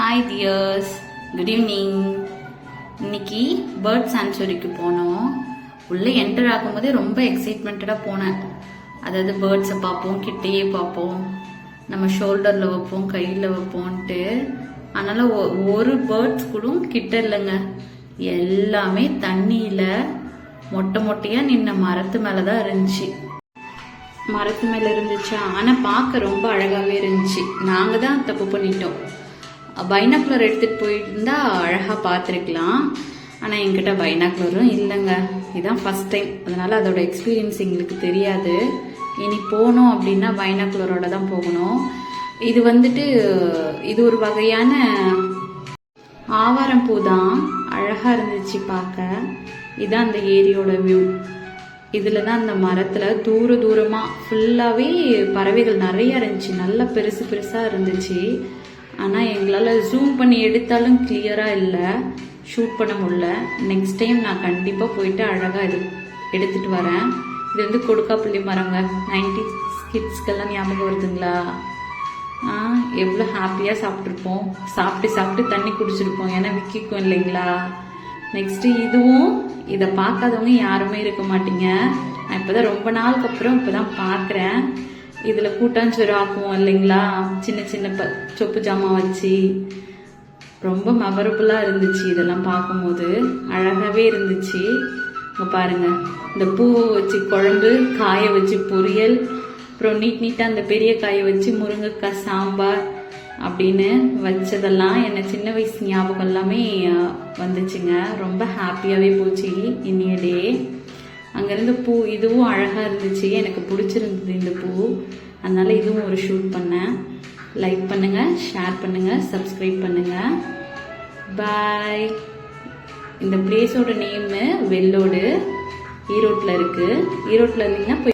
Hi tears, good evening. இன்னைக்கு bird சான்ச்சுரிக்கு போனோம். உள்ளே என்டர் ஆகும்போதே ரொம்ப எக்ஸைட்மெண்டடாக போனேன். அதாவது பேர்ட்ஸை பார்ப்போம், கிட்டேயே பார்ப்போம், நம்ம ஷோல்டரில் வைப்போம், கையில் வைப்போன்ட்டு. அதனால் ஒரு பேர்ட்ஸ் கூட கிட்ட இல்லைங்க. எல்லாமே தண்ணியில் மொட்டை மொட்டையாக நின்ன மரத்து மேலே தான் இருந்துச்சு. மரத்து மேலே இருந்துச்சு, ஆனால் பார்க்க ரொம்ப அழகாகவே இருந்துச்சு. நாங்கள் தான் தப்பு பண்ணிட்டோம். பைனாக்குலர் எடுத்துகிட்டு போயிட்டு இருந்தால் அழகாக பார்த்துருக்கலாம். ஆனால் என்கிட்ட பைனாக்குலரும் இல்லைங்க. இதுதான் ஃபஸ்ட் டைம், அதனால் அதோட எக்ஸ்பீரியன்ஸ் எங்களுக்கு தெரியாது. இனி போனோம் அப்படின்னா பைனாக்குலரோட தான் போகணும். இது வந்துட்டு இது ஒரு வகையான ஆவாரம் பூ தான். அழகாக இருந்துச்சு பார்க்க. இதுதான் அந்த ஏரியோட வியூ. இதில் தான் அந்த மரத்தில் தூரமாக ஃபுல்லாகவே பறவைகள் நிறையா இருந்துச்சு. நல்லா பெருசு பெருசாக இருந்துச்சு. ஆனால் எங்களால் ஜூம் பண்ணி எடுத்தாலும் கிளியராக இல்லை, ஷூட் பண்ண முடியல. நெக்ஸ்ட் டைம் நான் கண்டிப்பாக போயிட்டு அழகாக எடுத்துகிட்டு வரேன். இது வந்து கொடுக்காப்புள்ளி மரங்க. 90s கிட்ஸ்க்கெல்லாம் ஞாபகம் வருதுங்களா? எவ்வளோ ஹாப்பியாக சாப்பிட்ருப்போம். சாப்பிட்டு தண்ணி குடிச்சிருப்போம், ஏன்னா விற்கிக்கும் இல்லைங்களா. நெக்ஸ்ட்டு இதுவும், இதை பார்க்காதவங்க யாருமே இருக்க மாட்டீங்க. நான் இப்போ தான் ரொம்ப நாளுக்கு அப்புறம் இப்போ தான் பார்க்குறேன். இதில் கூட்டாஞ்சோறு ஆக்குவோம் இல்லைங்களா, சின்ன சின்ன சொப்பு ஜாமான் வச்சு. ரொம்ப மெமரபுளாக இருந்துச்சு. இதெல்லாம் பார்க்கும்போது அழகாகவே இருந்துச்சு. இங்கே பாருங்கள், இந்த பூவை வச்சு குழம்பு, காயை வச்சு பொரியல், அப்புறம் நீட்டாக அந்த பெரிய காயை வச்சு முருங்கைக்காய் சாம்பார் அப்படின்னு வச்சதெல்லாம் என்னை சின்ன வயசு ஞாபகம் எல்லாமே வந்துச்சுங்க. ரொம்ப ஹாப்பியாகவே போச்சு இன்னைய டே. அங்கேருந்து பூ இதுவும் அழகாக இருந்துச்சு, எனக்கு பிடிச்சிருந்தது இந்த பூ. அதனால் இதுவும் ஒரு ஷூட் பண்ணேன். லைக் பண்ணுங்கள், ஷேர் பண்ணுங்கள், சப்ஸ்கிரைப் பண்ணுங்கள். பாய். இந்த பிளேஸோட நேமு வெள்ளோடு, ஈரோட்டில் இருக்குது. ஈரோட்டில் இருந்தீங்கன்னா